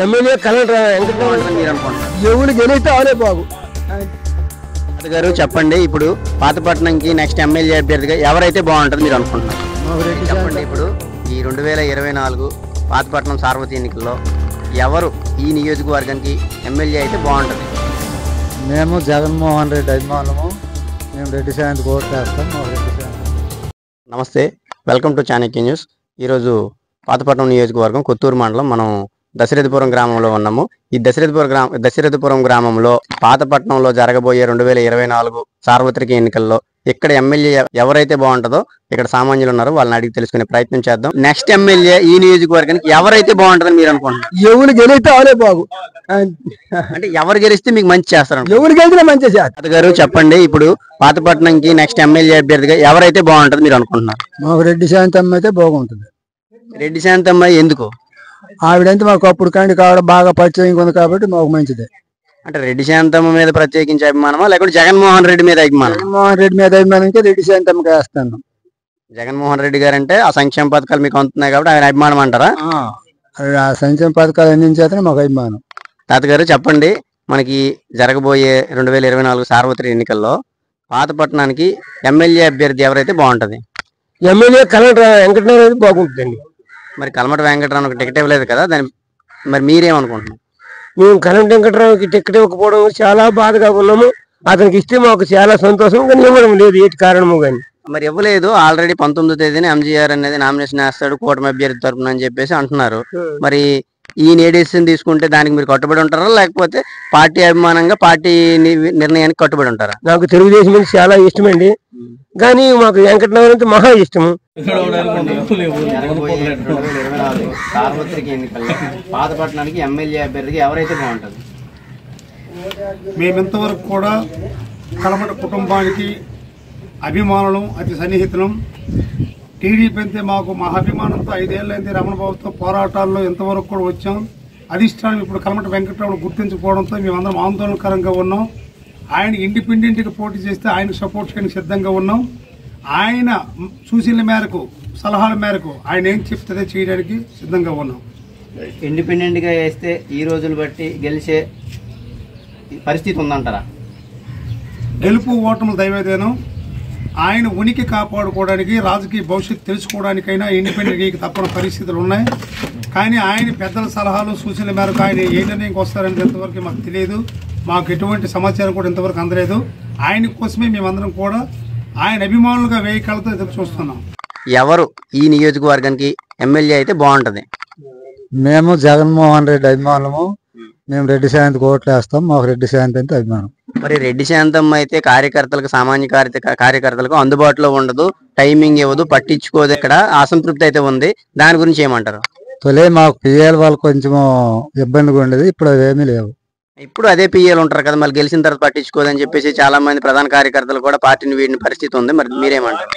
MLA collector మీరు అనుకుంటున్నారు ఎవరు గెలిస్తే అవలే బాగు. గారు చెప్పండి, ఇప్పుడు పాతపట్నంకి నెక్స్ట్ ఎమ్మెల్యే అభ్యర్థిగా ఎవరైతే బాగుంటుంది మీరు అనుకుంటున్నారు? చెప్పండి, ఇప్పుడు ఈ 2024 పాతపట్నం సార్వత్రిక ఎన్నికల్లో ఎవరు ఈ నియోజకవర్గానికి ఎమ్మెల్యే అయితే బాగుంటుంది? మేము జగన్మోహన్ రెడ్డి అభిమానము. మేము రెడ్డి శాంతి ఓటు వేస్తాం. నమస్తే, వెల్కమ్ టు చాణక్య న్యూస్. ఈరోజు పాతపట్నం నియోజకవర్గం కొత్తూరు మండలం మనం దశరథపురం గ్రామంలో ఉన్నాము. ఈ దశరథపురం గ్రామంలో పాతపట్నంలో జరగబోయే 2024 సార్వత్రిక ఎన్నికల్లో ఇక్కడ ఎమ్మెల్యే ఎవరైతే బాగుంటుందో ఇక్కడ సామాన్యులు ఉన్నారు, వాళ్ళని అడిగి తెలుసుకునే ప్రయత్నం చేద్దాం. నెక్స్ట్ ఎమ్మెల్యే ఈ నియోజకవర్గానికి ఎవరైతే బాగుంటుందని మీరు అనుకుంటున్నారు? ఎవరు గెలిస్తే అవలే బాగు. అంటే ఎవరు గెలిస్తే మీకు మంచి చేస్తారు? ఎవరు గెలిచినా మంచి చేస్తారు. గారు చెప్పండి, ఇప్పుడు పాతపట్నంకి నెక్స్ట్ ఎమ్మెల్యే అభ్యర్థిగా ఎవరైతే బాగుంటుంది మీరు అనుకుంటున్నారు? మాకు రెడ్డి శాంతమ్మ అయితే బాగుంటుంది. రెడ్డి శాంతమ్మ ఎందుకు? ఆవిడంతా మాకు అప్పుడు కండి కావడం బాగా పరిచయం ఉంది కాబట్టి మాకు మంచిదే. అంటే రెడ్డి శాంతమ్మ మీద ప్రత్యేకించి అభిమానమా లేకపోతే జగన్మోహన్ రెడ్డి మీద అభిమానం? జగన్మోహన్ రెడ్డి మీద అభిమానంగా రెడ్డి శాంతమ్మకి వేస్తాను. జగన్మోహన్ రెడ్డి గారు అంటే ఆ సంక్షేమ పథకాలు మీకు అందుతున్నాయి కాబట్టి ఆయన అభిమానం అంటారా? ఆ సంక్షేమ పథకాలు అందించేతనే మాకు అభిమానం. తాతగారు చెప్పండి, మనకి జరగబోయే 2024 సార్వత్రిక ఎన్నికల్లో పాతపట్నానికి ఎమ్మెల్యే అభ్యర్థి ఎవరైతే బాగుంటది? ఎమ్మెల్యే కలెక్టర్ వెంకటనారాయణ బాగుంటుందండి. మరి కలమటి వెంకటరావు టికెట్ ఇవ్వలేదు కదా, దాని మరి మీరేమనుకుంటున్నారు? మేము కలెక్టర్ వెంకటరావుకి టికెట్ ఇవ్వకపోవడం చాలా బాధగా ఉన్నాము. అతనికి ఇస్తే మాకు చాలా సంతోషం, కానీ ఇవ్వడం లేదు, ఏంటి కారణము కానీ. మరి ఇవ్వలేదు. ఆల్రెడీ 19వ తేదీన ఎంజీఆర్ అనేది నామినేషన్ వేస్తాడు కూటమి అభ్యర్థి తరపున అని చెప్పేసి అంటున్నారు. మరి ఈ డెసిషన్ తీసుకుంటే దానికి మీరు కట్టుబడి ఉంటారా లేకపోతే పార్టీ అభిమానంగా పార్టీ నిర్ణయానికి కట్టుబడి ఉంటారా? నాకు తెలుగుదేశం నుంచి చాలా ఇష్టమండి, కానీ మాకు వెంకటనారాయణ మహా ఇష్టము. సార్వత్రిక ఎన్నికల్లో పాతపట్నానికి ఎమ్మెల్యే అభ్యర్థిగా ఎవరైతే బాగుంటుంది? మేమింతవరకు కూడా కలమట కుటుంబానికి అభిమానులం, అతి సన్నిహితులం. టీడీపీ అంతే మాకు మా అభిమానంతో 5 ఏళ్ళైంది రమణబాబుతో పోరాటాల్లో ఇంతవరకు కూడా వచ్చాం. అధిష్టానం ఇప్పుడు కలమట వెంకటరావును గుర్తించుకోవడంతో మేమందరం ఆందోళనకరంగా ఉన్నాం. ఆయన ఇండిపెండెంట్గా పోటీ చేస్తే ఆయనకు సపోర్ట్ చేయడానికి సిద్ధంగా ఉన్నాం. ఆయన సూచనల మేరకు, సలహాల మేరకు ఆయన ఏం చెప్తే చేయడానికి సిద్ధంగా ఉన్నాం. ఇండిపెండెంట్గా వేస్తే ఈ రోజులు బట్టి గెలిచే పరిస్థితి ఉందంటారా? గెలుపు ఓటములు దైవదేనం. ఆయన ఉనికి కాపాడుకోవడానికి, రాజకీయ భవిష్యత్తు తెలుసుకోవడానికైనా ఇండిపెండెంట్గా తప్పని పరిస్థితులు ఉన్నాయి. కానీ ఆయన పెద్దల సలహాలు సూచనల మేరకు ఆయన ఏ నిర్ణయంకి వస్తారనేది ఇంతవరకు మాకు తెలియదు. మాకు ఎటువంటి సమాచారం కూడా ఇంతవరకు అందలేదు. ఆయన కోసమే మేమందరం కూడా ఆయన అభిమానులుగా వేయి కళ్ళతో ఎదురు చూస్తున్నాం. ఎవరు ఈ నియోజకవర్గానికి ఎమ్మెల్యే అయితే బాగుంటది? మేము జగన్మోహన్ రెడ్డి అభిమానము. మేము రెడ్డి శాంతికి ఓట్లు వేస్తాం. మాకు రెడ్డి శాంతి అంటే అభిమానం. మరి రెడ్డి శాంతమ్మ అయితే కార్యకర్తలకు, సామాన్య కార్యకర్తలకు అందుబాటులో ఉండదు, టైమింగ్ ఇవ్వదు, పట్టించుకోదు, ఇక్కడ అసంతృప్తి అయితే ఉంది. దాని గురించి ఏమంటారు? తొలే మాకు పిఎల్ వాళ్ళు కొంచెం ఇబ్బందిగా ఉండేది, ఇప్పుడు అవేమీ లేవు. ఇప్పుడు అదే పిఎల్ ఉంటారు కదా, మళ్ళీ గెలిచిన తర్వాత పట్టించుకోదని చెప్పేసి చాలా మంది ప్రధాన కార్యకర్తలు కూడా పార్టీని వీడిన పరిస్థితి ఉంది. మరి మీరేమంటారు?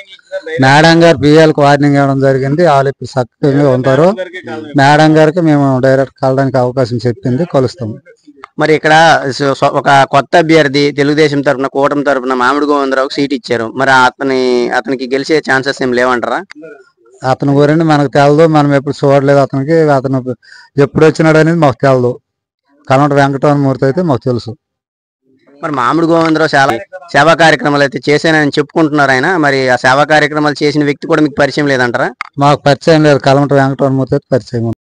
మేడం గారు పిఎల్కి వార్నింగ్ ఇవ్వడం జరిగింది. వాళ్ళు ఇప్పుడు సక్రమంగా ఉంటారు. మేడం గారికి మేము డైరెక్ట్ కలడానికి అవకాశం చెప్పింది, కలుస్తాం. మరి ఇక్కడ ఒక కొత్త అభ్యర్థి తెలుగుదేశం తరఫున, కూటమి తరఫున మామిడి గోవిందరావుకి సీట్ ఇచ్చారు. మరి అతనికి గెలిచే ఛాన్సెస్ ఏం లేవంటారా? అతని గురించి మనకు తెలదు, మనం ఎప్పుడు చూడలేదు అతనికి. అతను ఎప్పుడు వచ్చినాడు అనేది మాకు తెలదు. కలమట వెంకటరామమూర్తి అయితే మాకు తెలుసు. మరి మామిడి గోవిందరావు చాలా సేవా కార్యక్రమాలు అయితే చేశానని చెప్పుకుంటున్నారు ఆయన. మరి ఆ సేవా కార్యక్రమాలు చేసిన వ్యక్తి కూడా మీకు పరిచయం లేదంటారా? మాకు పరిచయం లేదు. కలమట వెంకటరామమూర్తి అయితే పరిచయం.